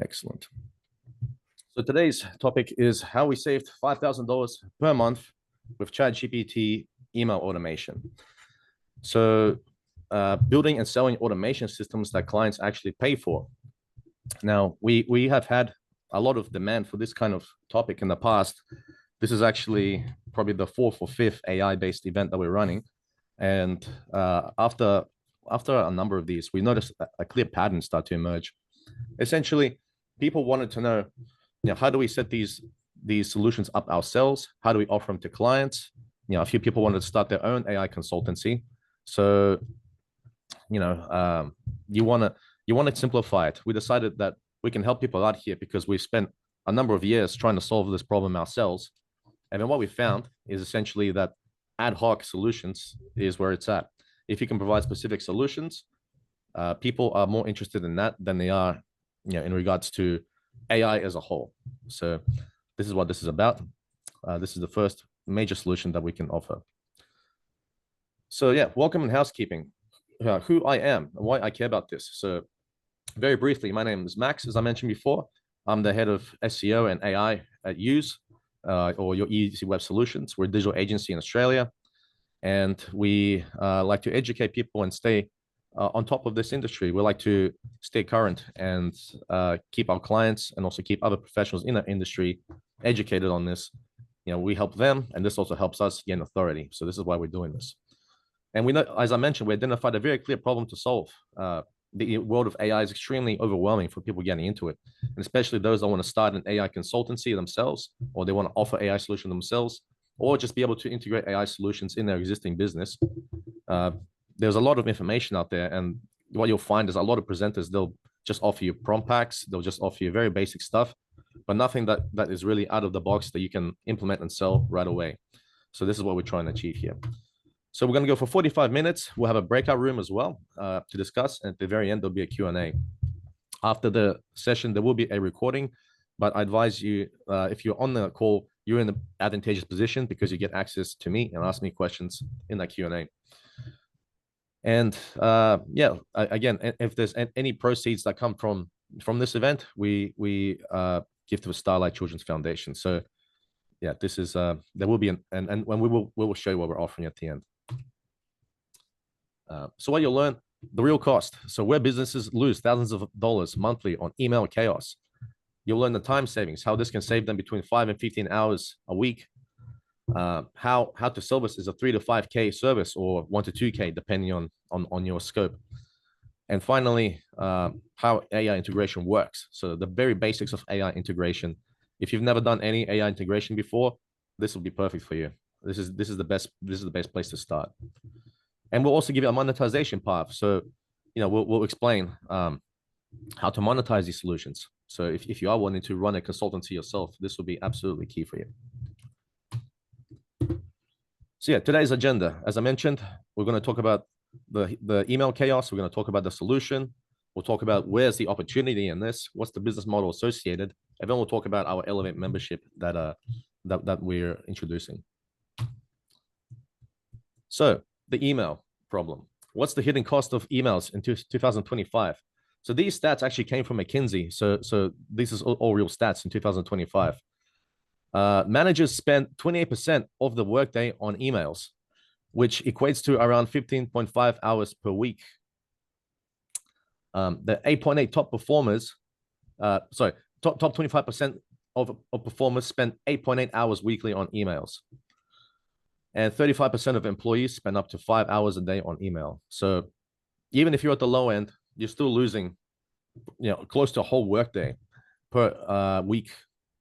Excellent. So today's topic is how we saved $5,000 per month with ChatGPT email automation. So building and selling automation systems that clients actually pay for. Now, we have had a lot of demand for this kind of topic in the past. This is actually probably the fourth or fifth AI-based event that we're running. And after a number of these, we noticed a clear pattern start to emerge. Essentially, people wanted to know, how do we set these solutions up ourselves? How do we offer them to clients? A few people wanted to start their own AI consultancy. So, you want to simplify it. We decided that we can help people out here because we spent a number of years trying to solve this problem ourselves. And then what we found is essentially that ad hoc solutions is where it's at. If you can provide specific solutions, people are more interested in that than they are, in regards to AI as a whole. So this is what this is about. This is the first major solution that we can offer. So yeah, welcome and housekeeping. Who I am and why I care about this. So very briefly, my name is Max, as I mentioned before. I'm the head of SEO and AI at Use, or your Easy Web Solutions. We're a digital agency in Australia, and we like to educate people and stay on top of this industry. We like to stay current and keep our clients and also keep other professionals in the industry educated on this. We help them, and this also helps us gain authority. So this is why we're doing this. And we know, as I mentioned, we identified a very clear problem to solve. The world of AI is extremely overwhelming for people getting into it, and especially those that want to start an AI consultancy themselves, or they want to offer AI solution themselves, or just be able to integrate AI solutions in their existing business. There's a lot of information out there, and what you'll find is a lot of presenters, they'll just offer you prompt packs, they'll just offer you very basic stuff, but nothing that is really out of the box that you can implement and sell right away. So this is what we're trying to achieve here. So we're going to go for 45 minutes. We'll have a breakout room as well to discuss. And at the very end, there'll be a Q&A. After the session, there will be a recording, but I advise you, if you're on the call, you're in an advantageous position because you get access to me and ask me questions in that Q&A. And again, if there's any proceeds that come from this event, we give to the Starlight Children's Foundation. So yeah, this is there will be and when we will show you what we're offering at the end. So what you'll learn, the real cost. So where businesses lose thousands of dollars monthly on email chaos, you'll learn the time savings, how this can save them between 5 and 15 hours a week. How to sell this is a 3 to 5K service or 1 to 2K, depending on your scope. And finally, how AI integration works. So the very basics of AI integration. If you've never done any AI integration before, this will be perfect for you. This is the best place to start. And we'll also give you a monetization path. So, we'll explain how to monetize these solutions. So if you are wanting to run a consultancy yourself, this will be absolutely key for you. So yeah, today's agenda, as I mentioned, we're going to talk about the email chaos. We're going to talk about the solution. We'll talk about where's the opportunity in this, what's the business model associated, and then we'll talk about our Elevate membership that we're introducing. So the email problem. What's the hidden cost of emails in 2025? So these stats actually came from McKinsey. So this is all real stats in 2025. Managers spend 28% of the workday on emails, which equates to around 15.5 hours per week. The 8.8 top performers, top 25% of performers spend 8.8 hours weekly on emails. And 35% of employees spend up to 5 hours a day on email. So even if you're at the low end, you're still losing, close to a whole workday per week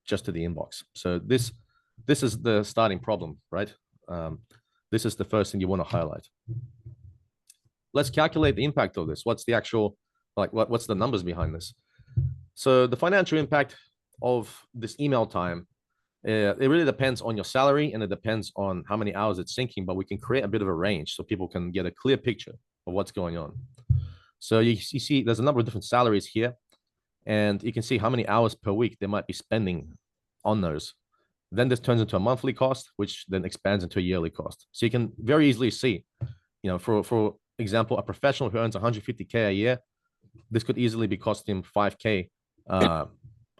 just to the inbox. So this is the starting problem, right? This is the first thing you want to highlight. Let's calculate the impact of this. What's the actual, what's the numbers behind this? So the financial impact of this email time, it really depends on your salary and it depends on how many hours it's syncing, but we can create a bit of a range so people can get a clear picture of what's going on. So you see there's a number of different salaries here, and you can see how many hours per week they might be spending on those. Then this turns into a monthly cost, which then expands into a yearly cost. So you can very easily see, for example, a professional who earns 150K a year, this could easily be costing him 5K a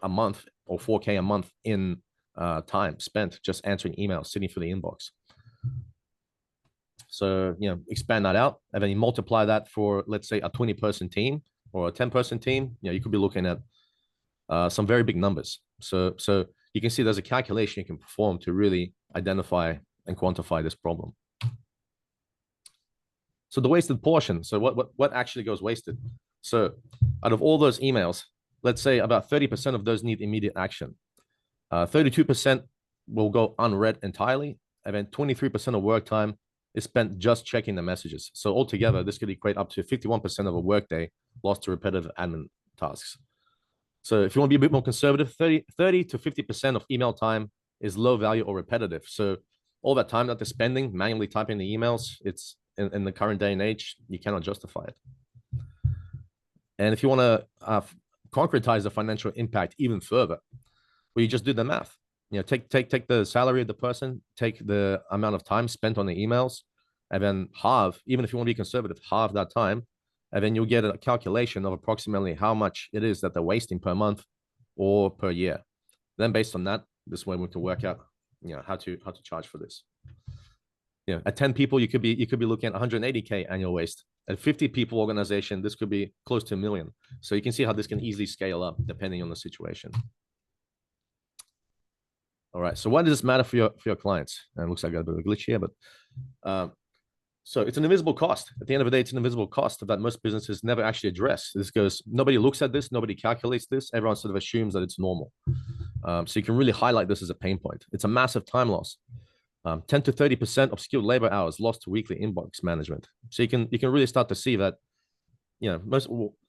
month or 4K a month in time spent just answering emails, sitting for the inbox. So, expand that out, and then you multiply that for, let's say, a 20-person team or a 10-person team. You could be looking at some very big numbers. So you can see there's a calculation you can perform to really identify and quantify this problem. So the wasted portion. So what actually goes wasted? So out of all those emails, let's say about 30% of those need immediate action. 32% will go unread entirely, and then 23% of work time is spent just checking the messages. So altogether, this could equate up to 51% of a workday lost to repetitive admin tasks. So if you want to be a bit more conservative, 30 to 50% of email time is low value or repetitive. So all that time that they're spending manually typing the emails, it's in the current day and age, you cannot justify it. And if you want to concretize the financial impact even further, well, you just do the math. Take the salary of the person, take the amount of time spent on the emails, and then halve, even if you want to be conservative, halve that time, and then you'll get a calculation of approximately how much it is that they're wasting per month or per year. Then based on that, this way we can work out, how to charge for this. At 10 people, you could be looking at 180K annual waste. At 50 people organization, this could be close to $1 million. So you can see how this can easily scale up depending on the situation. All right. So why does this matter for your clients? And it looks like I got a bit of a glitch here, but so it's an invisible cost. At the end of the day, it's an invisible cost that most businesses never actually address. Nobody looks at this, nobody calculates this. Everyone sort of assumes that it's normal. So you can really highlight this as a pain point. It's a massive time loss. 10 to 30% of skilled labor hours lost to weekly inbox management. So you can really start to see that,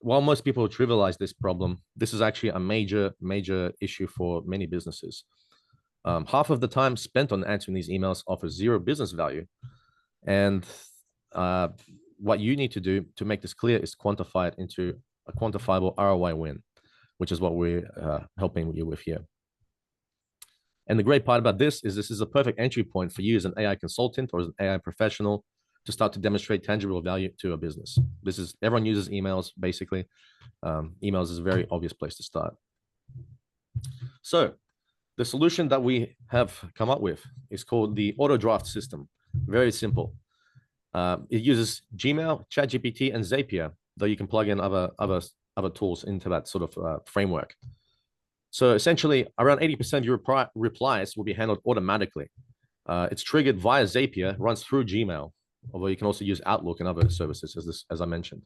while most people trivialize this problem, this is actually a major issue for many businesses. Half of the time spent on answering these emails offers zero business value. And what you need to do to make this clear is quantify it into a quantifiable ROI win, which is what we're helping you with here. And the great part about this is a perfect entry point for you as an AI consultant or as an AI professional to start to demonstrate tangible value to a business. Everyone uses emails, basically. Emails is a very obvious place to start. So the solution that we have come up with is called the auto draft system. Very simple. It uses Gmail, ChatGPT, and Zapier, though you can plug in other tools into that sort of framework. So essentially, around 80% of your replies will be handled automatically. It's triggered via Zapier, runs through Gmail, although you can also use Outlook and other services, as I mentioned.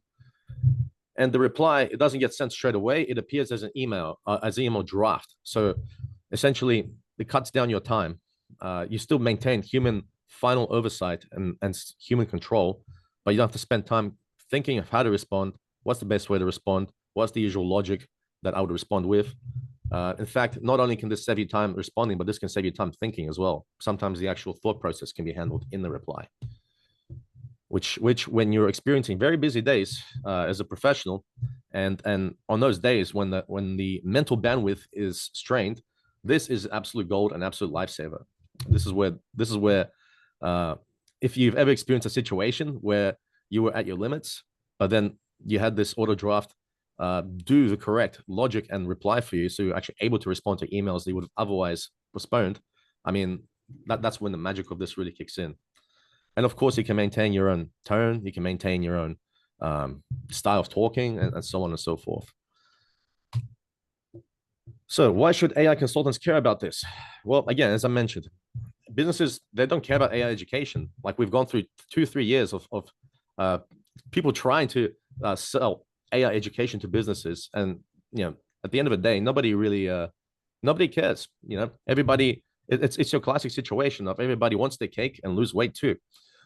And the reply, it doesn't get sent straight away. It appears as an email draft. So essentially, it cuts down your time. You still maintain human final oversight and human control, but you don't have to spend time thinking of how to respond, what's the best way to respond, what's the usual logic that I would respond with. In fact, not only can this save you time responding, but this can save you time thinking as well. Sometimes the actual thought process can be handled in the reply, which when you're experiencing very busy days as a professional, and on those days when the mental bandwidth is strained, this is absolute gold and absolute lifesaver. This is where if you've ever experienced a situation where you were at your limits, but then you had this auto draft do the correct logic and reply for you, so you're actually able to respond to emails that you would have otherwise postponed. I mean, that's when the magic of this really kicks in. And of course, you can maintain your own tone, you can maintain your own style of talking, and so on and so forth. So why should AI consultants care about this? Well, again, as I mentioned, businesses, they don't care about AI education. Like, we've gone through 2-3 years of people trying to sell AI education to businesses, and at the end of the day, nobody cares. Everybody, it's your classic situation of everybody wants their cake and lose weight too.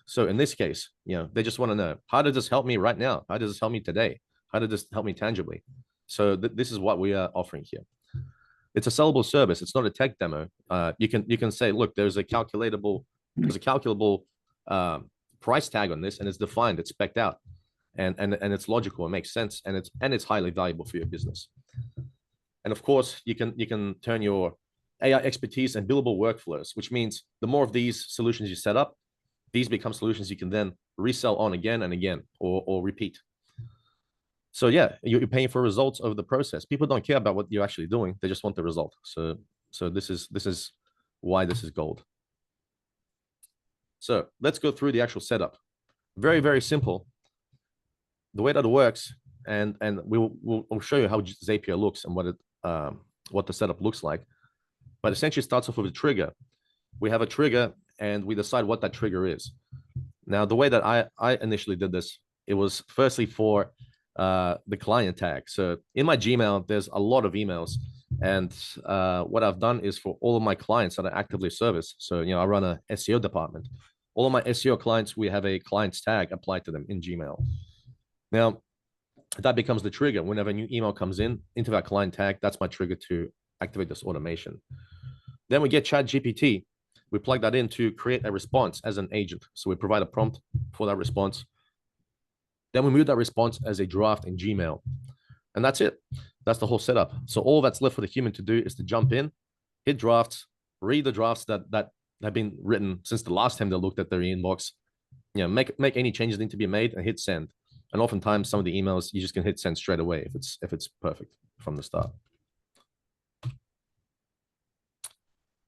So in this case, they just want to know, how does this help me right now? How does this help me today? How does this help me tangibly? So this is what we are offering here. It's a sellable service. It's not a tech demo. You can say, look, there's a calculable price tag on this, and it's defined, it's spec'd out, and it's logical, it makes sense, and it's highly valuable for your business. And of course, you can turn your AI expertise and billable workflows, which means the more of these solutions you set up, these become solutions you can then resell on again and again, or repeat. So yeah, you're paying for results over the process. People don't care about what you're actually doing; they just want the result. So this is why this is gold. So let's go through the actual setup. Very, very simple. The way that it works, and we'll show you how Zapier looks and what the setup looks like. But essentially, it starts off with a trigger. We have a trigger, and we decide what that trigger is. Now, the way that I initially did this, it was firstly for the client tag. So in my Gmail, there's a lot of emails, and what I've done is for all of my clients that I actively service. So I run a SEO department. All of my SEO clients, we have a client's tag applied to them in Gmail. Now, that becomes the trigger. Whenever a new email comes in into that client tag, that's my trigger to activate this automation. Then we get ChatGPT. We plug that in to create a response as an agent. So we provide a prompt for that response. Then we move that response as a draft in Gmail. And that's it. That's the whole setup. So all that's left for the human to do is to jump in, hit drafts, read the drafts that have been written since the last time they looked at their inbox. Make any changes that need to be made and hit send. And oftentimes some of the emails you just can hit send straight away if it's perfect from the start.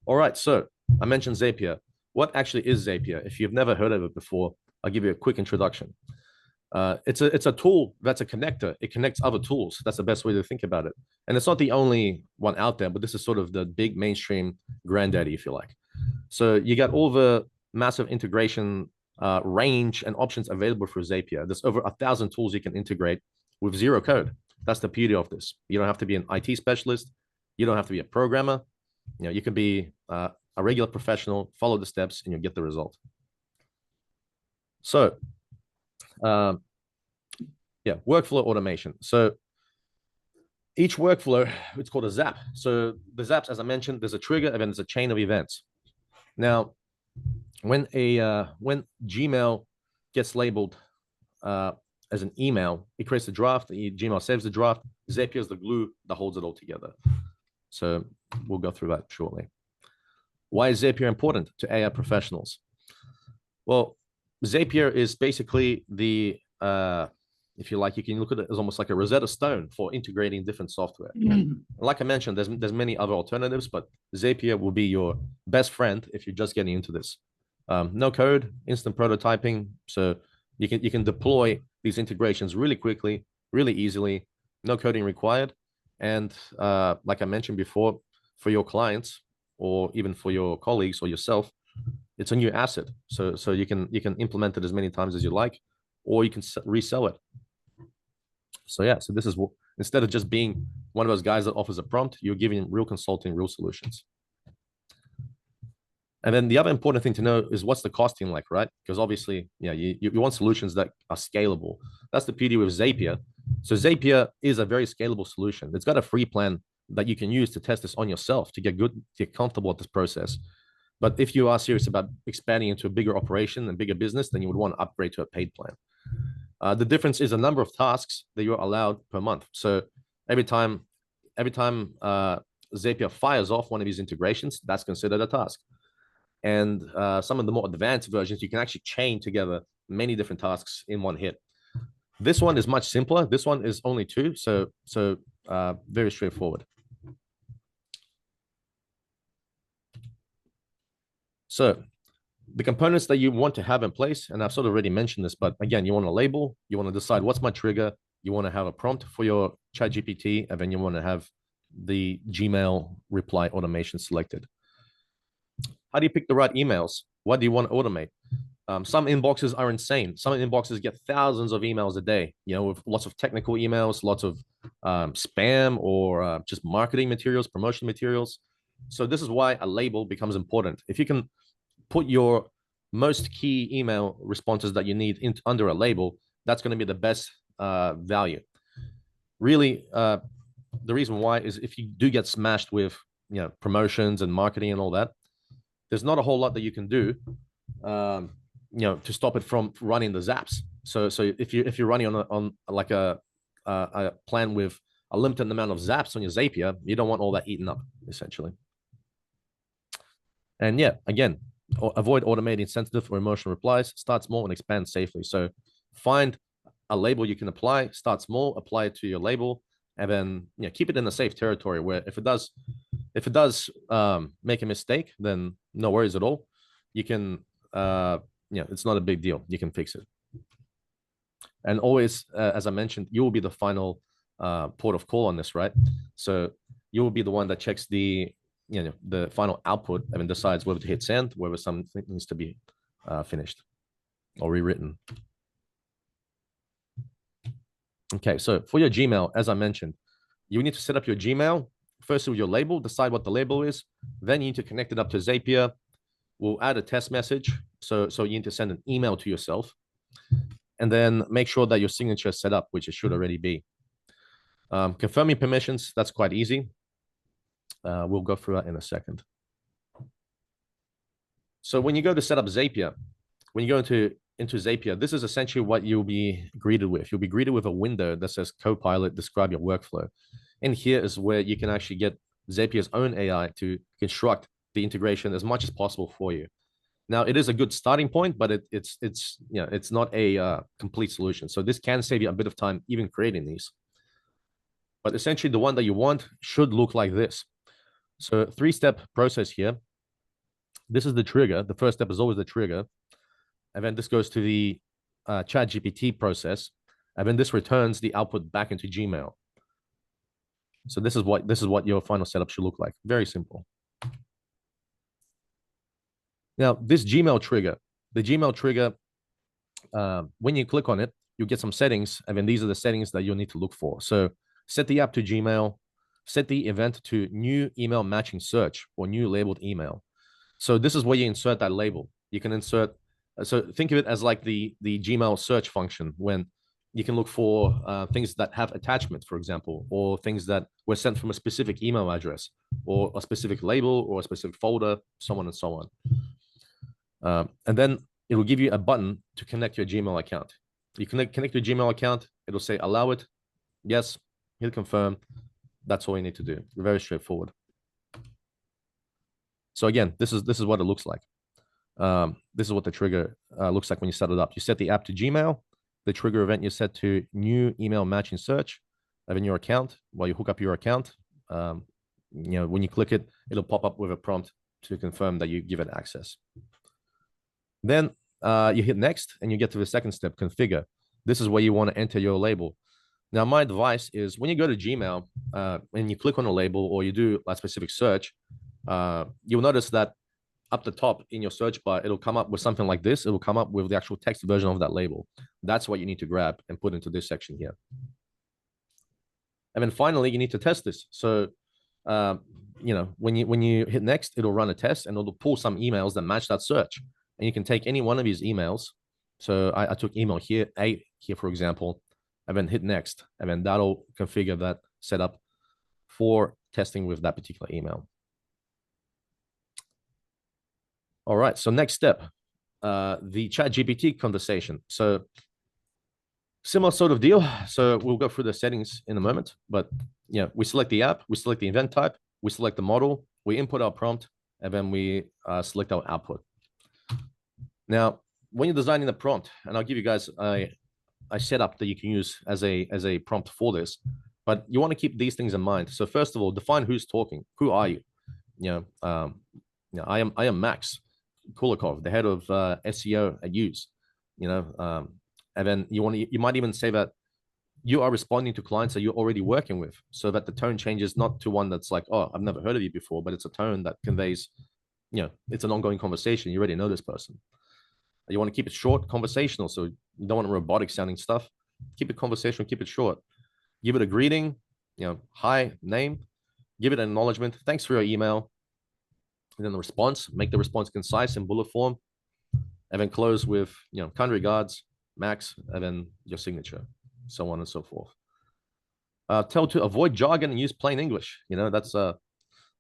All right, so I mentioned Zapier. What actually is Zapier? If you've never heard of it before, I'll give you a quick introduction. It's a tool that's a connector. It connects other tools. That's the best way to think about it. And it's not the only one out there, but this is sort of the big mainstream granddaddy, if you like. So you got all the massive integration range and options available for Zapier. There's over 1,000 tools you can integrate with zero code. That's the beauty of this. You don't have to be an IT specialist. You don't have to be a programmer. You can be a regular professional, follow the steps, and you'll get the result. So, yeah, workflow automation. So each workflow, it's called a zap. So the zaps, as I mentioned, there's a trigger and then there's a chain of events. Now, when Gmail gets labeled as an email, it creates a draft. Gmail saves the draft. Zapier is the glue that holds it all together. So we'll go through that shortly. Why is Zapier important to AI professionals? Well, Zapier is basically the, if you like, you can look at it as almost like a Rosetta Stone for integrating different software. Like I mentioned, there's many other alternatives, but Zapier will be your best friend if you're just getting into this. No code, instant prototyping, so you can deploy these integrations really quickly, really easily, no coding required. And like I mentioned before, for your clients or even for your colleagues or yourself, it's a new asset. So you can implement it as many times as you like, or you can resell it. So yeah, so this is what, instead of just being one of those guys that offers a prompt, you're giving real consulting, real solutions. And then the other important thing to know is what's the costing like, right? Because obviously, yeah, you want solutions that are scalable. That's the beauty with Zapier. So Zapier is a very scalable solution. It's got a free plan that you can use to test this on yourself to get comfortable with this process. But if you are serious about expanding into a bigger operation and bigger business, then you would want to upgrade to a paid plan. The difference is the number of tasks that you're allowed per month. So every time Zapier fires off one of these integrations, that's considered a task. And some of the more advanced versions, you can actually chain together many different tasks in one hit. This one is much simpler. This one is only 2, so very straightforward. So the components that you want to have in place, and I've sort of already mentioned this, but again, you want to label, you want to decide what's my trigger, you want to have a prompt for your ChatGPT, and then you want to have the Gmail reply automation selected. How do you pick the right emails? What do you want to automate? Some inboxes are insane. Some inboxes get thousands of emails a day, with lots of technical emails, lots of spam or just marketing materials, promotion materials. So this is why a label becomes important. If you can put your most key email responses that you need under a label, that's going to be the best value. Really, the reason why is if you do get smashed with promotions and marketing and all that, there's not a whole lot that you can do to stop it from running the zaps. So if you're running on like a plan with a limited amount of zaps on your Zapier, you don't want all that eaten up, essentially. And yeah, again, avoid automating sensitive or emotional replies. Start small and expand safely. So find a label you can apply. Start small, apply it to your label, and then keep it in a safe territory where if it does make a mistake, then no worries at all. You can it's not a big deal. You can fix it. And always, as I mentioned, you will be the final port of call on this, right? So you will be the one that checks the final output and decides whether to hit send, whether something needs to be finished or rewritten. Okay, so for your Gmail, as I mentioned, you need to set up your Gmail first with your label, decide what the label is. Then you need to connect it up to Zapier. We'll add a test message. So you need to send an email to yourself. And then make sure that your signature is set up, which it should already be. Confirming permissions, that's quite easy. We'll go through that in a second. So when you go to set up Zapier, when you go into Zapier, this is essentially what you'll be greeted with. You'll be greeted with a window that says Copilot, describe your workflow. And here is where you can actually get Zapier's own AI to construct the integration as much as possible for you. Now, it is a good starting point, but it's not a complete solution. So this can save you a bit of time even creating these. But essentially, the one that you want should look like this. So 3-step process here. This is the trigger. The first step is always the trigger. And then this goes to the ChatGPT process. And then this returns the output back into Gmail. So this is what your final setup should look like. Very simple. Now, this Gmail trigger, the Gmail trigger, when you click on it, you get some settings, and then these are the settings that you'll need to look for. So set the app to Gmail, set the event to new email matching search or new labeled email. So this is where you insert that label. You can insert, so think of it as like the Gmail search function when you can look for things that have attachments, for example, or things that were sent from a specific email address or a specific label or a specific folder, so on and so on. And then it will give you a button to connect your Gmail account. You connect your Gmail account. It'll say allow it. Yes, hit confirm. That's all you need to do. Very straightforward. So again, this is what it looks like. This is what the trigger looks like when you set it up. You set the app to Gmail. The trigger event you set to new email matching search. And then your account. While you hook up your account, when you click it, it'll pop up with a prompt to confirm that you give it access. Then you hit next and you get to the second step, configure. This is where you want to enter your label. Now, my advice is when you go to Gmail and you click on a label or you do a specific search, you'll notice that up the top in your search bar, it'll come up with something like this. It will come up with the actual text version of that label. That's what you need to grab and put into this section here. And then finally, you need to test this. So, when you hit next, it'll run a test and it'll pull some emails that match that search. And you can take any one of these emails. So I took email here, A here, for example, and then hit next. And then that'll configure that setup for testing with that particular email. All right, so next step, the ChatGPT conversation. So similar sort of deal. So we'll go through the settings in a moment. But we select the app, we select the event type, we select the model, we input our prompt, and then we select our output. Now, when you're designing the prompt, and I'll give you guys a setup that you can use as a prompt for this, but you want to keep these things in mind. So first of all, define who's talking. Who are you? I am Max Kulikov, the head of SEO at Use. And then you might even say that you are responding to clients that you're already working with, so that the tone changes not to one that's like, oh, I've never heard of you before, but it's a tone that conveys, it's an ongoing conversation. You already know this person. You want to keep it short, conversational. So you don't want robotic sounding stuff. Keep it conversational, keep it short. Give it a greeting, hi, name, give it an acknowledgement. Thanks for your email. And then the response, make the response concise in bullet form. And then close with, kind regards, Max, and then your signature, so on and so forth. Tell to avoid jargon and use plain English. That's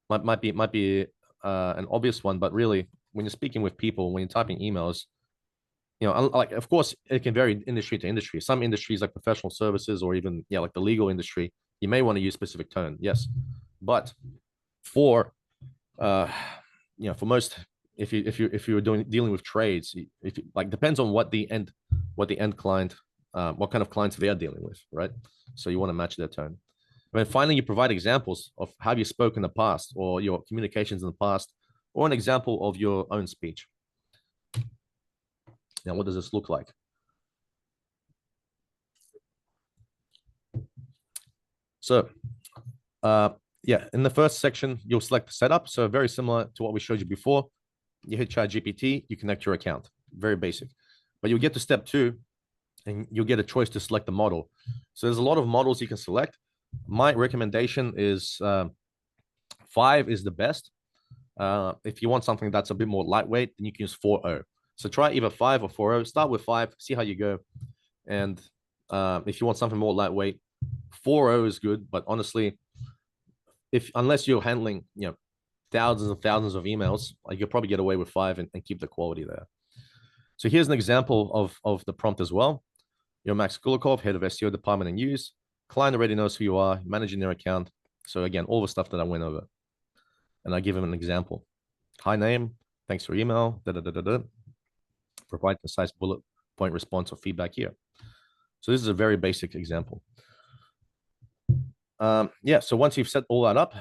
might be an obvious one, but really, when you're speaking with people, when you're typing emails, like, of course, it can vary industry to industry. Some industries, like professional services or even, like the legal industry, you may want to use specific tone. Yes. But for most, if you're dealing with trades, depends on what the end client what kind of clients they are dealing with, right? So you want to match their tone. And then finally, you provide examples of how you spoke in the past or your communications in the past, or an example of your own speech. Now, what does this look like? So, yeah, in the first section, you'll select the setup. So very similar to what we showed you before. You hit ChatGPT, you connect your account. Very basic. But you'll get to step 2, and you'll get a choice to select the model. So there's a lot of models you can select. My recommendation is 5 is the best. If you want something that's a bit more lightweight, then you can use 4.0. So try either 5 or 4.0. Start with 5, see how you go. And if you want something more lightweight, 4.0 is good. But honestly, unless you're handling thousands and thousands of emails, you could probably get away with 5 and keep the quality there. So here's an example of the prompt as well. You're Max Kulikov, head of SEO department and use. Client already knows who you are, managing their account. So again, all the stuff that I went over. And I give him an example. Hi, name. Thanks for email. Provide concise bullet point response or feedback here. So this is a very basic example. Yeah, so once you've set all that up,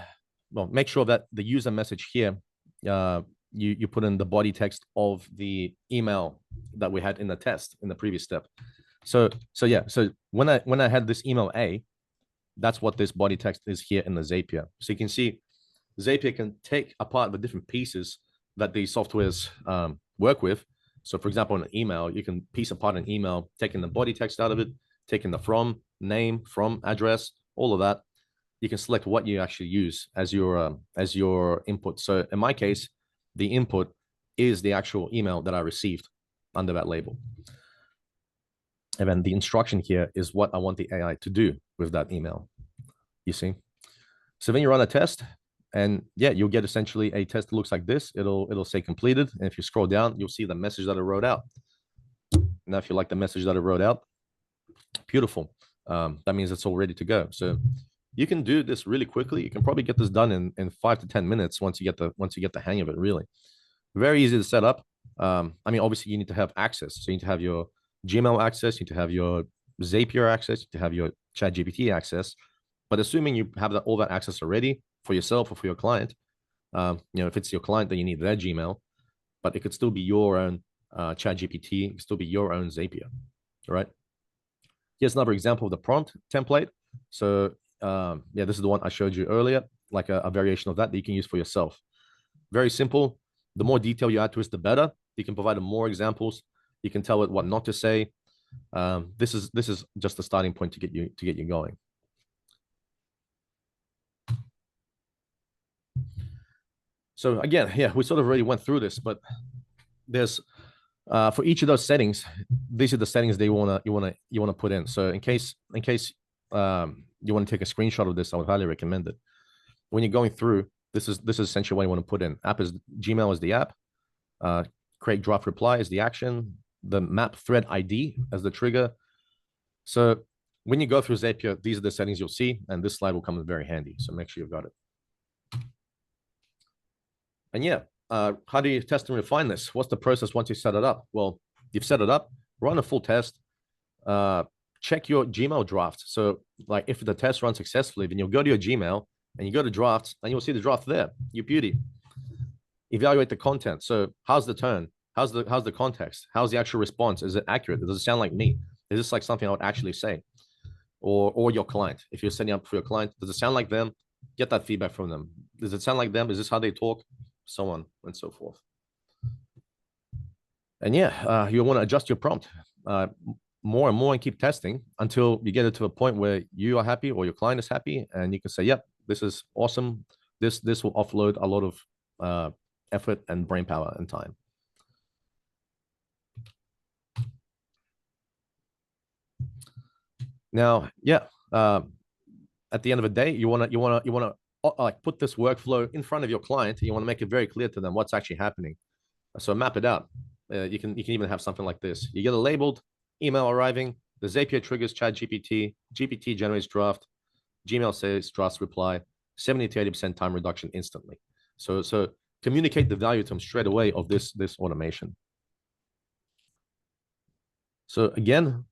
well, make sure that the user message here, you put in the body text of the email that we had in the test in the previous step. So yeah, so when I had this email A, that's what this body text is here in the Zapier. So you can see Zapier can take apart the different pieces that these softwares work with. So for example, in an email, you can piece apart an email, taking the body text out of it, taking the from, name, from, address, all of that. You can select what you actually use as your input. So in my case, the input is the actual email that I received under that label. And then the instruction here is what I want the AI to do with that email. You see? So then you run a test, and yeah, you'll get essentially a test that looks like this. It'll say completed. And if you scroll down, you'll see the message that I wrote out. Now, if you like the message that I wrote out, beautiful. That means it's all ready to go. So you can do this really quickly. You can probably get this done in 5 to 10 minutes once you get the hang of it, really. Very easy to set up. I mean, obviously you need to have access. So you need to have your Gmail access, you need to have your Zapier access, you need to have your ChatGPT access. But assuming you have all that access already for yourself or for your client, if it's your client, then you need their Gmail, but it could still be your own ChatGPT, it could still be your own Zapier, all right? Here's another example of the prompt template. So yeah, this is the one I showed you earlier, like a variation of that you can use for yourself. Very simple. The more detail you add to it, the better. You can provide more examples. You can tell it what not to say. This is just the starting point to get you going. So again, yeah, we sort of already went through this, but there's for each of those settings, these are the settings that you wanna put in. So in case you want to take a screenshot of this, I would highly recommend it. When you're going through, this is essentially what you want to put in. Gmail is the app. Create draft reply is the action. The map thread ID as the trigger. So when you go through Zapier, these are the settings you'll see, and this slide will come in very handy. So make sure you've got it. And yeah, how do you test and refine this? What's the process once you set it up? Well, you've set it up, run a full test, check your Gmail draft. So like if the test runs successfully, then you'll go to your Gmail and you go to drafts and you'll see the draft there. You beauty. Evaluate the content. So how's the tone? How's the context? How's the actual response? Is it accurate? Does it sound like me? Is this like something I would actually say? Or your client? If you're setting up for your client, does it sound like them? Get that feedback from them. Does it sound like them? Is this how they talk? So on and so forth. And yeah, you want to adjust your prompt more and more and keep testing until you get it to a point where you are happy or your client is happy, and you can say, yep, this is awesome. This will offload a lot of effort and brain power and time. Now, yeah, at the end of the day, you want to like put this workflow in front of your client. You want to make it very clear to them what's actually happening. So map it out. You can even have something like this. You get a labeled email arriving. The Zapier triggers ChatGPT. GPT generates draft. Gmail says drafts reply. 70 to 80% time reduction instantly. So communicate the value to them straight away of this automation. So again,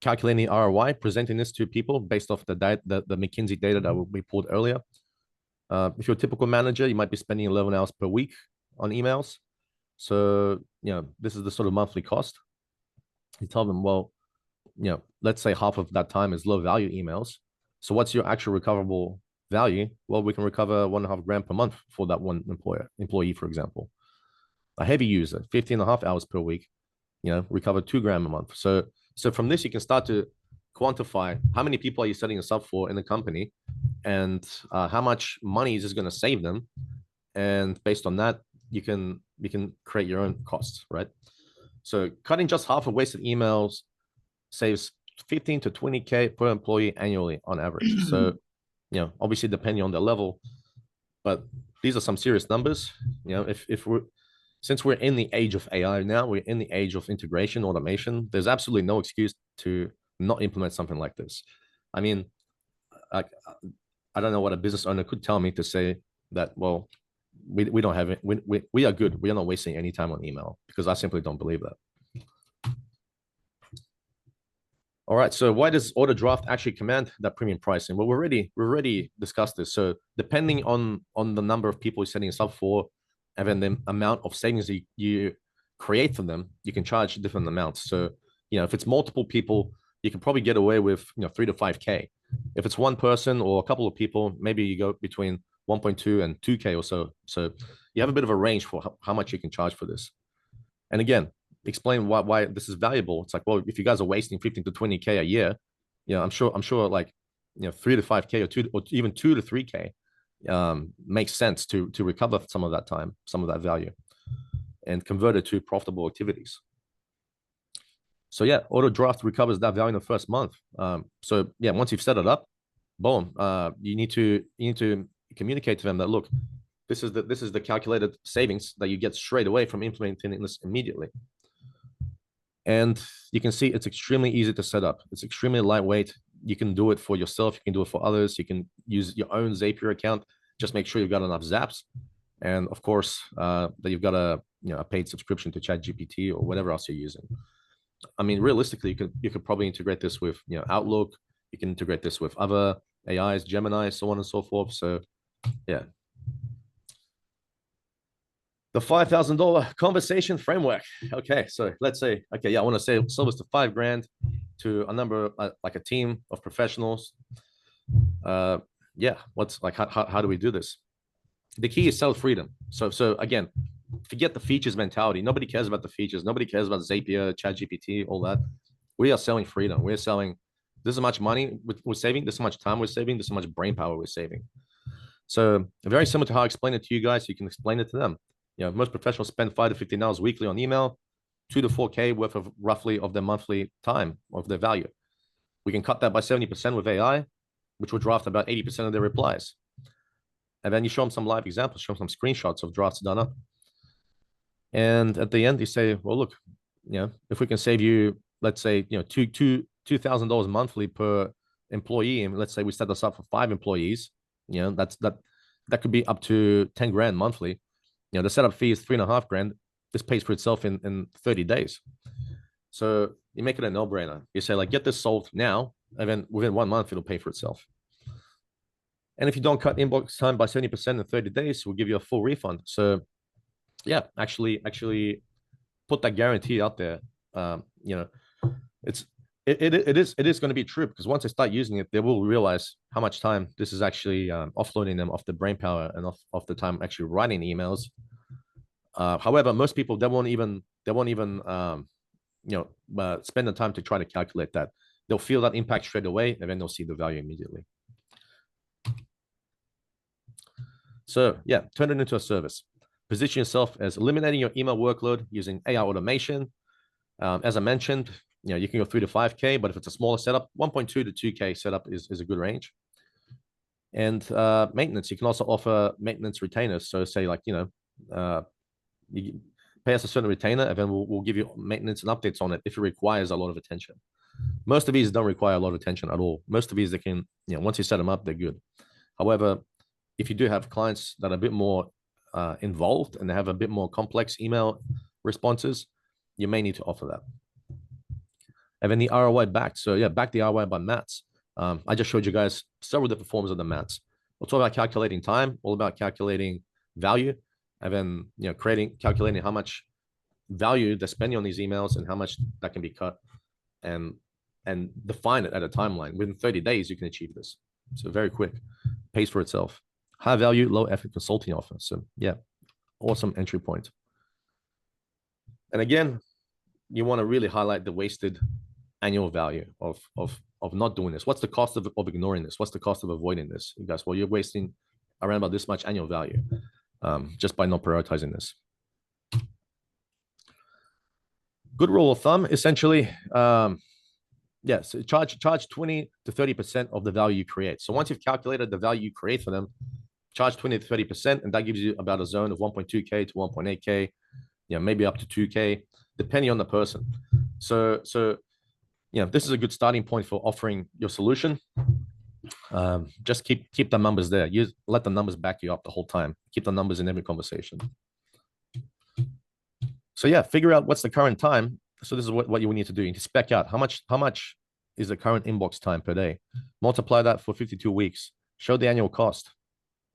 calculating the ROI, presenting this to people based off the McKinsey data that we pulled earlier. If you're a typical manager, you might be spending 11 hours per week on emails. So, this is the sort of monthly cost. You tell them, well, let's say half of that time is low value emails. So what's your actual recoverable value? Well, we can recover 1.5 grand per month for that one employee, for example. A heavy user, 15.5 hours per week, recover 2 grand a month. So from this, you can start to quantify how many people are you setting this up for in the company, and how much money is this going to save them. And based on that, you can create your own costs, right? So cutting just half of wasted emails saves 15 to 20K per employee annually on average. So, obviously depending on the level, but these are some serious numbers. Since we're in the age of AI now, we're in the age of integration, automation, there's absolutely no excuse to not implement something like this. I mean, I don't know what a business owner could tell me to say that, well, we don't have it. We are good. We are not wasting any time on email, because I simply don't believe that. All right, so why does auto draft actually command that premium pricing? Well, we already discussed this. So depending on the number of people you're setting this up for, and then the amount of savings you create for them, you can charge different amounts. So, if it's multiple people, you can probably get away with 3 to 5K. If it's one person or a couple of people, maybe you go between 1.2 and 2K or so. So you have a bit of a range for how much you can charge for this. And again, explain why this is valuable. It's like, well, if you guys are wasting 15 to 20K a year, I'm sure like 3 to 5K or even 2 to 3K makes sense to recover some of that time, some of that value, and convert it to profitable activities. So auto draft recovers that value in the first month. So once you've set it up, boom, you need to communicate to them that, look, this is the calculated savings that you get straight away from implementing this immediately. And you can see it's extremely easy to set up. It's extremely lightweight. You can do it for yourself. You can do it for others. You can use your own Zapier account. Just make sure you've got enough zaps. And of course, that you've got a paid subscription to ChatGPT or whatever else you're using. I mean, realistically, you could probably integrate this with Outlook. You can integrate this with other AIs, Gemini, so on and so forth. So yeah. The $5,000 conversation framework. Okay, so let's say, okay, I want to sell this to 5 grand to a number, like a team of professionals. What's like, how do we do this? The key is sell freedom. So again, forget the features mentality. Nobody cares about the features. Nobody cares about Zapier, ChatGPT, all that. We are selling freedom. We're selling this is much money we're saving, this is much time we're saving, this is much brain power we're saving. So very similar to how I explained it to you guys, you can explain it to them. Most professionals spend 5 to 15 hours weekly on email, 2 to 4K worth of roughly of their monthly time of their value. We can cut that by 70% with AI, which will draft about 80% of their replies. And then you show them some live examples, show them some screenshots of drafts done up. And at the end, you say, well, look, if we can save you, let's say, $2,000 monthly per employee, and let's say we set this up for 5 employees, that could be up to 10 grand monthly. The setup fee is 3.5 grand. This pays for itself in 30 days. So you make it a no-brainer. You say, like, get this solved now, and then within 1 month, it'll pay for itself. And if you don't cut inbox time by 70% in 30 days, we'll give you a full refund. So actually put that guarantee out there. It is going to be true, because once they start using it, they will realize how much time this is actually offloading them off the brain power and off the time actually writing emails. However, most people, they won't even spend the time to try to calculate that. They'll feel that impact straight away, and then they'll see the value immediately. So turn it into a service. Position yourself as eliminating your email workload using AI automation. As I mentioned, you can go 3 to 5K, but if it's a smaller setup, 1.2 to 2K setup is a good range. And maintenance, you can also offer maintenance retainers. So say, like, you pay us a certain retainer, and then we'll give you maintenance and updates on it if it requires a lot of attention. Most of these don't require a lot of attention at all. Most of these, they can, once you set them up, they're good. However, if you do have clients that are a bit more involved and they have a bit more complex email responses, you may need to offer that. and then the ROI backed. So yeah, back the ROI by maths. I just showed you guys several different forms of the maths. We'll talk about calculating time, all about calculating value, and then calculating how much value they're spending on these emails and how much that can be cut, and define it at a timeline. Within 30 days, you can achieve this. So very quick, pays for itself. High value, low effort consulting offer. So yeah, awesome entry point. And again, you want to really highlight the wasted annual value of not doing this. What's the cost of ignoring this? What's the cost of avoiding this? You guys, well, you're wasting around about this much annual value just by not prioritizing this. Good rule of thumb, essentially, yes, charge 20 to 30% of the value you create. So once you've calculated the value you create for them, charge 20 to 30%, and that gives you about a zone of 1.2K to 1.8K, maybe up to 2K, depending on the person. So this is a good starting point for offering your solution. Just keep the numbers there. Let the numbers back you up the whole time. Keep the numbers in every conversation. So yeah, figure out what's the current time. So this is what you need to do. You need to spec out how much is the current inbox time per day. Multiply that for 52 weeks. Show the annual cost.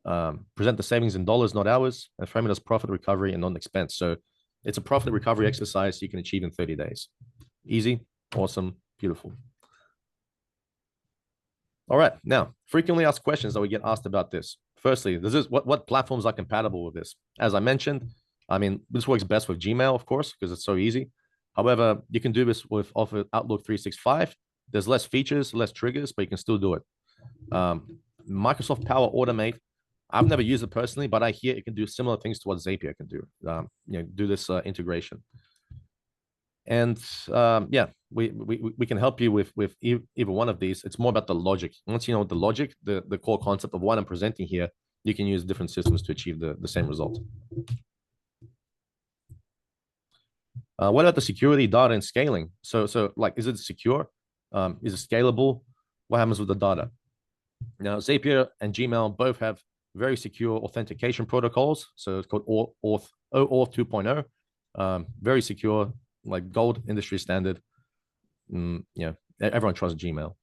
Present the savings in dollars, not hours, and frame it as profit recovery and non-expense. So it's a profit recovery exercise you can achieve in 30 days. Easy, awesome, beautiful. All right, now, frequently asked questions that we get asked about this. Firstly, what platforms are compatible with this? As I mentioned, this works best with Gmail, of course, because it's so easy. However, you can do this with Outlook 365. There's less features, less triggers, but you can still do it. Microsoft Power Automate. I've never used it personally, but I hear it can do similar things to what Zapier can do. Do this integration. And yeah, we can help you with either one of these. It's more about the logic. Once you know the logic, the core concept of what I'm presenting here, you can use different systems to achieve the same result. What about the security, data, and scaling? So like, is it secure? Is it scalable? What happens with the data? Now, Zapier and Gmail both have very secure authentication protocols. So it's called OAuth 2.0. Very secure, like gold industry standard. Everyone trusts Gmail.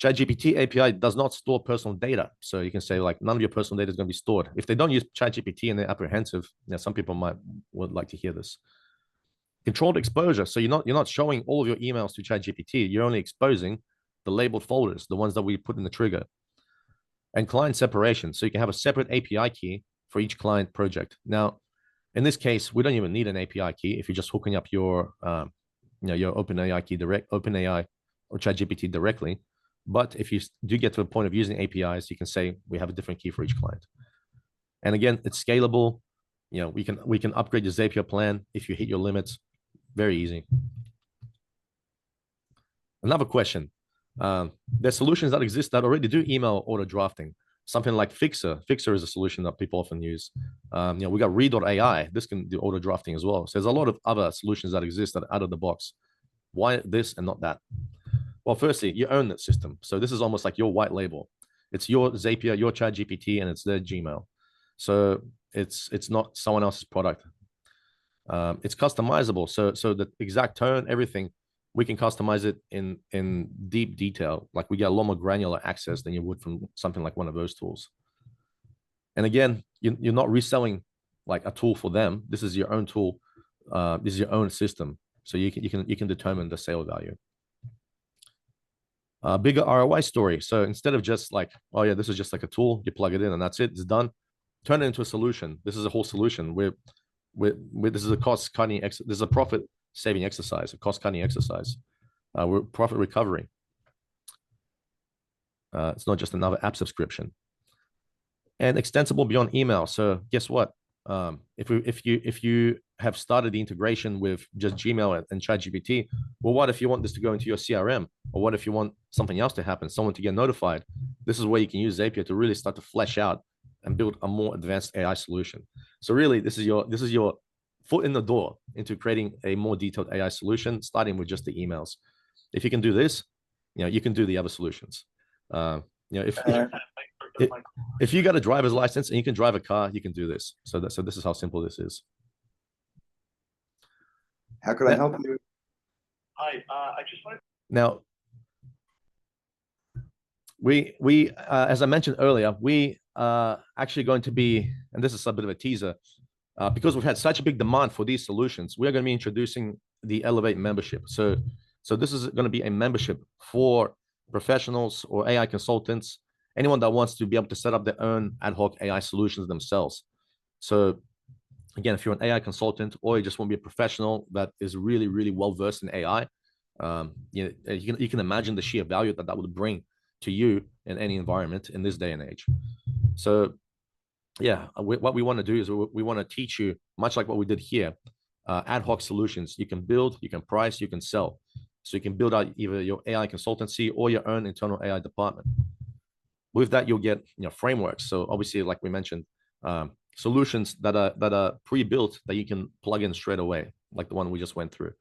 ChatGPT API does not store personal data. So you can say like none of your personal data is going to be stored. If they don't use ChatGPT and they're apprehensive, some people would like to hear this. Controlled exposure. So you're not showing all of your emails to ChatGPT. You're only exposing the labeled folders, the ones that we put in the trigger. And client separation. So you can have a separate API key for each client project. Now, in this case, we don't even need an API key if you're just hooking up your OpenAI key OpenAI or ChatGPT directly. But if you do get to a point of using APIs, you can say we have a different key for each client. And again, it's scalable. We can upgrade your Zapier plan if you hit your limits. Very easy. Another question. There's solutions that exist that already do email auto drafting. Something like Fixer. Fixer is a solution that people often use. We got Read.ai. This can do auto drafting as well. So there's a lot of other solutions that exist that are out of the box. Why this and not that? Well, firstly, you own that system. So this is almost like your white label. It's your Zapier, your ChatGPT, and it's their Gmail. So it's not someone else's product. It's customizable. So the exact tone, everything, we can customize it in deep detail. Like we get a lot more granular access than you would from something like one of those tools. And again, you're not reselling like a tool for them. This is your own tool. This is your own system. So you can determine the sale value. Bigger ROI story. So instead of just like, oh yeah, this is just like a tool, you plug it in and that's it, it's done. Turn it into a solution. This is a whole solution. This is a cost cutting. This is a profit saving exercise, a cost cutting exercise. We're profit recovery. It's not just another app subscription. And extensible beyond email. So guess what? If you have started the integration with just Gmail and ChatGPT, well, what if you want this to go into your CRM? Or what if you want something else to happen, someone to get notified? This is where you can use Zapier to really start to flesh out and build a more advanced AI solution. So really, this is your foot in the door into creating a more detailed AI solution, starting with just the emails. If you can do this, you can do the other solutions. If you got a driver's license and you can drive a car, you can do this. So this is how simple this is. How can I help you? I just wanted. Now, we as I mentioned earlier, we are actually going to be, and this is a bit of a teaser, because we've had such a big demand for these solutions, we are going to be introducing the Elevate membership. So this is going to be a membership for professionals or AI consultants, anyone that wants to be able to set up their own ad hoc AI solutions themselves. So again, if you're an AI consultant or you just want to be a professional that is really, really well versed in AI, you can imagine the sheer value that would bring to you in any environment in this day and age. So yeah, what we want to do is we want to teach you, much like what we did here, ad hoc solutions. You can build, you can price, you can sell. So you can build out either your AI consultancy or your own internal AI department. With that, you'll get frameworks. So obviously, like we mentioned, solutions that are pre-built that you can plug in straight away, like the one we just went through.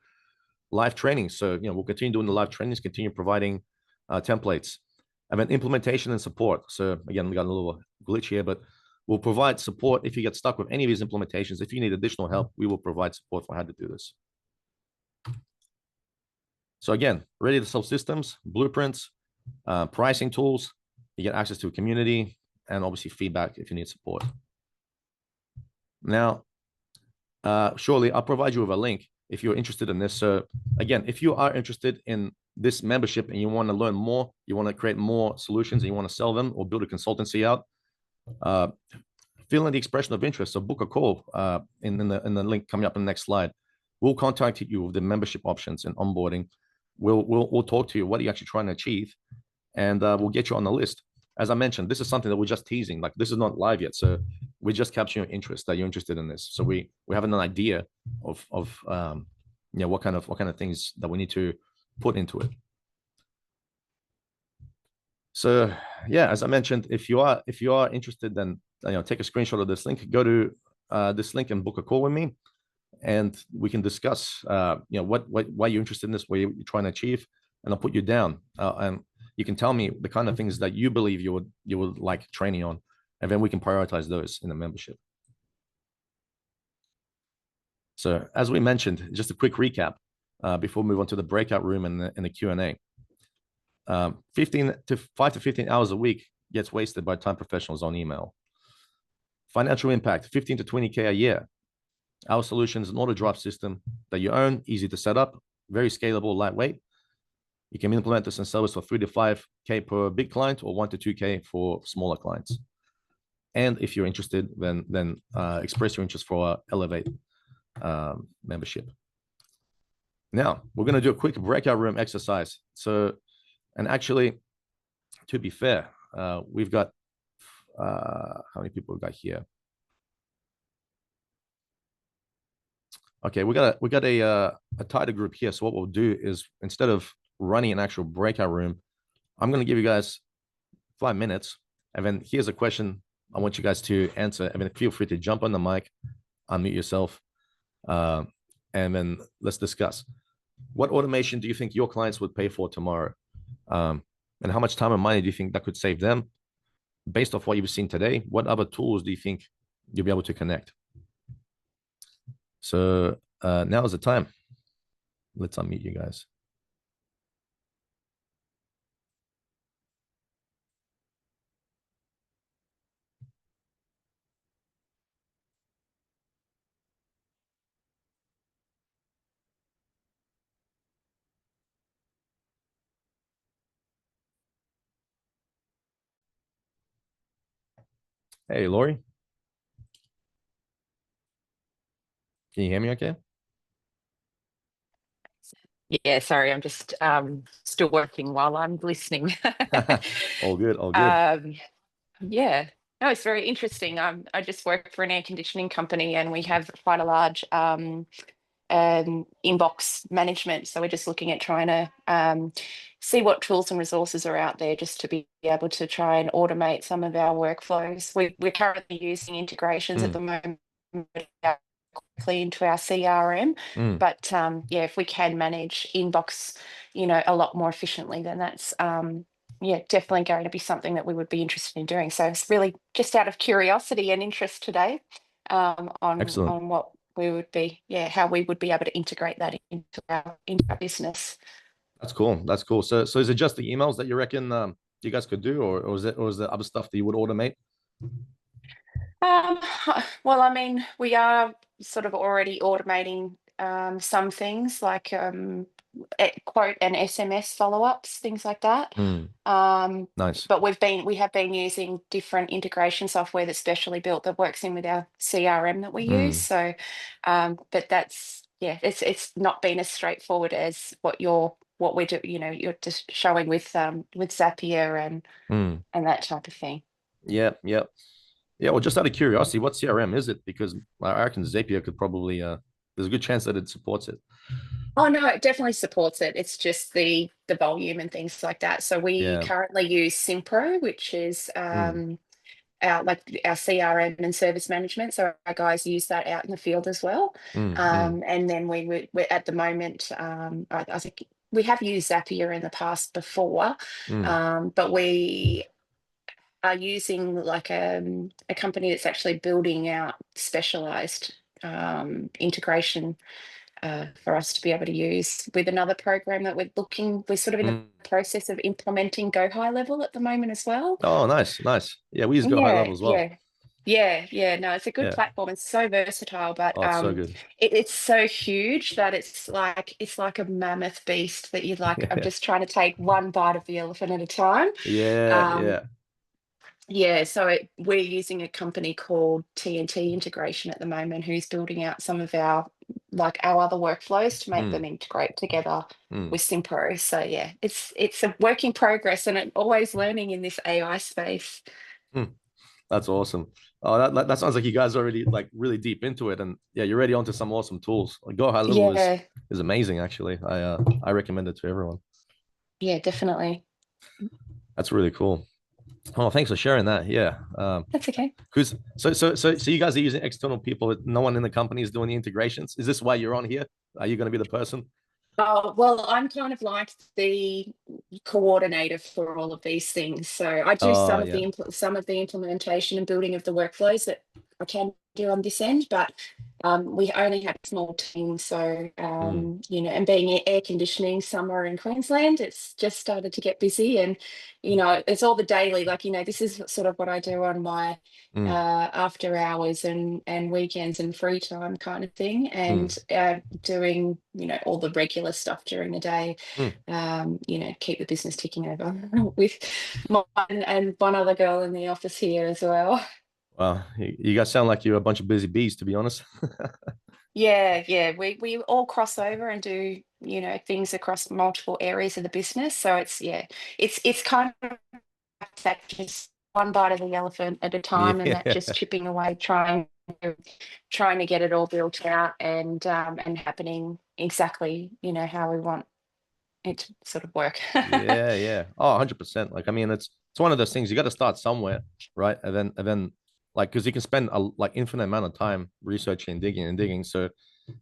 Live training. So we'll continue doing the live trainings, continue providing templates, and then implementation and support. So again, we got a little glitch here, but we'll provide support if you get stuck with any of these implementations. If you need additional help, we will provide support for how to do this. So again, ready to sell systems, blueprints, pricing tools. You get access to a community and obviously feedback if you need support. Now, surely I'll provide you with a link if you're interested in this. So again, if you are interested in this membership and you want to learn more, you want to create more solutions and you want to sell them or build a consultancy out, fill in the expression of interest. So book a call in the link coming up in the next slide. We'll contact you with the membership options and onboarding. We'll talk to you. What are you actually trying to achieve? And we'll get you on the list. As I mentioned, this is something that we're just teasing. Like this is not live yet. So we're just capturing your interest that you're interested in this. So we have an idea of what kind of things that we need to put into it. So yeah, as I mentioned, if you are interested, then take a screenshot of this link, go to this link and book a call with me, and we can discuss why you're interested in this, what you're trying to achieve, and I'll put you down, and you can tell me the kind of things that you believe you would like training on, and then we can prioritize those in the membership. So as we mentioned, just a quick recap before we move on to the breakout room and the Q&A. 5 to 15 hours a week gets wasted by time professionals on email. Financial impact, 15 to 20K a year. Our solution is an auto drop system that you own, easy to set up, very scalable, lightweight. You can implement this in service for 3 to 5K per big client or 1 to 2K for smaller clients. And if you're interested, then express your interest for our Elevate membership. Now, we're going to do a quick breakout room exercise. So, and actually, to be fair, we've got, how many people we got here? Okay, we got a tighter group here. So what we'll do is, instead of running an actual breakout room, I'm going to give you guys 5 minutes. And then here's a question I want you guys to answer. And then feel free to jump on the mic, unmute yourself, and then let's discuss. What automation do you think your clients would pay for tomorrow? And how much time and money do you think that could save them? Based off what you've seen today, what other tools do you think you'll be able to connect? So now is the time. Let's unmute you guys. Hey, Lori. Can you hear me okay? Yeah, sorry, I'm just still working while I'm listening. All good, all good. Yeah, no, it's very interesting. I just work for an air conditioning company, and we have quite a large inbox management. So we're just looking at trying to see what tools and resources are out there just to be able to try and automate some of our workflows. We're currently using integrations at the moment into our CRM, but yeah, if we can manage inbox a lot more efficiently, then that's yeah, definitely going to be something that we would be interested in doing. So it's really just out of curiosity and interest today on what we would be, how we would be able to integrate that into our business. That's cool. That's cool. So is it just the emails that you reckon you guys could do, or is there other stuff that you would automate? Um, well, I mean, we are sort of already automating some things like quote and SMS follow-ups, things like that. Hmm. Um, Nice. but we have been using different integration software that's specially built that works in with our CRM that we use. Hmm. So, but that's it's not been as straightforward as what we do. You're just showing with Zapier Hmm. and that type of thing. Yeah. Yeah. Yeah. Well, just out of curiosity, what CRM is it? Because I reckon Zapier could probably there's a good chance that it supports it. Oh no, it definitely supports it. It's just the volume and things like that. So we Yeah. currently use Simpro, which is Hmm. our CRM and service management. So our guys use that out in the field as well. Hmm. Hmm. And then we're at the moment, I think we have used Zapier in the past before, Hmm. but we are using like a company that's actually building out specialized integration for us to be able to use with another program that we're sort of in the Hmm. process of implementing Go High Level at the moment as well. Oh, nice. Nice. Yeah. We use Go High Yeah, Level as well. yeah. Yeah. No, it's a good Yeah. platform. It's so versatile, but Oh, it's so good. it's so huge that it's like a mammoth beast that you like. I'm Yeah. just trying to take one bite of the elephant at a time. Yeah. Um, Yeah. yeah, so we're using a company called TNT Integration at the moment, who's building out some of our other workflows to make Hmm. them integrate together Hmm. with Simpro. So yeah, it's a work in progress, and I'm always learning in this AI space. Hmm. That's awesome. Oh, that sounds like you guys are already like really deep into it, and yeah, you're already onto some awesome tools. Like Go High Level Yeah, is amazing, actually. I recommend it to everyone. yeah, definitely. That's really cool. Oh, thanks for sharing that. Yeah. That's okay. Because so you guys are using external people. No one in the company is doing the integrations. Is this why you're on here? Are you going to be the person? Oh, well, I'm kind of like the coordinator for all of these things. So I do Oh yeah. some of the implementation and building of the workflows that I can do on this end, but we only have a small team. So Mm, and being air conditioning somewhere in Queensland, it's just started to get busy, and it's all the daily. Like this is sort of what I do on my mm, after hours and weekends and free time kind of thing, mm, and doing all the regular stuff during the day, mm. keep the business ticking over with mine and one other girl in the office here as well. Well, you guys sound like you're a bunch of busy bees, to be honest. Yeah, we all cross over and do things across multiple areas of the business. So it's kind of that just one bite of the elephant at a time, and that just Yeah. chipping away, trying to get it all built out and happening exactly how we want it to sort of work. Yeah, yeah. Oh, 100%. Like, I mean, it's one of those things you got to start somewhere, right? And then like because you can spend a like infinite amount of time researching and digging and digging. So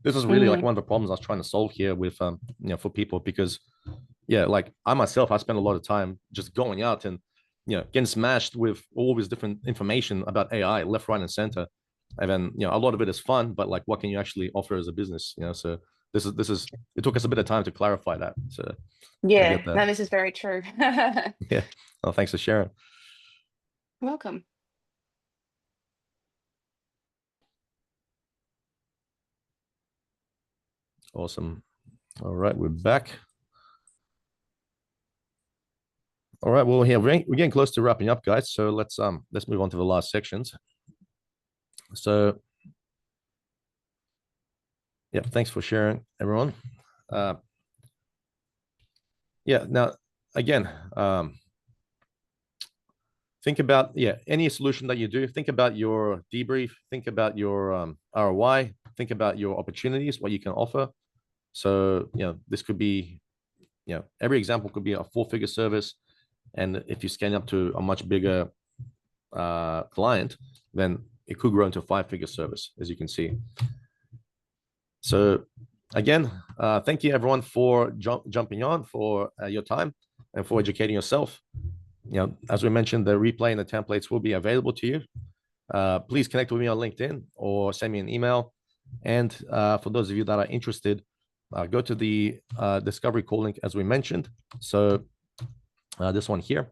this is really like Mm, one of the problems I was trying to solve here with for people because yeah, like I myself, I spend a lot of time just going out and getting smashed with all this different information about AI left, right, and center. And then a lot of it is fun, but like what can you actually offer as a business? So this is it took us a bit of time to clarify that. So I yeah, get that. no, this is very true. Yeah. Oh, thanks for sharing. Welcome. Awesome. All right, we're back. All right, well, yeah, we're getting close to wrapping up, guys. So let's move on to the last sections. So yeah, thanks for sharing, everyone. Uh, yeah, now again, think about any solution that you do. Think about your debrief. Think about your ROI. Think about your opportunities, what you can offer. So this could be every example could be a four-figure service, and if you scale up to a much bigger client, then it could grow into a five-figure service, as you can see. So again, thank you everyone for jumping on, for your time, and for educating yourself. As we mentioned, the replay and the templates will be available to you. Please connect with me on LinkedIn or send me an email. And for those of you that are interested, go to the discovery call link as we mentioned. So this one here,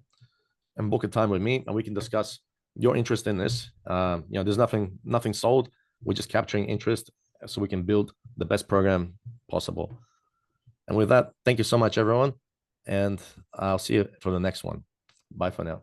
and book a time with me, and we can discuss your interest in this. There's nothing sold. We're just capturing interest so we can build the best program possible. And with that, thank you so much, everyone. And I'll see you for the next one. Bye for now.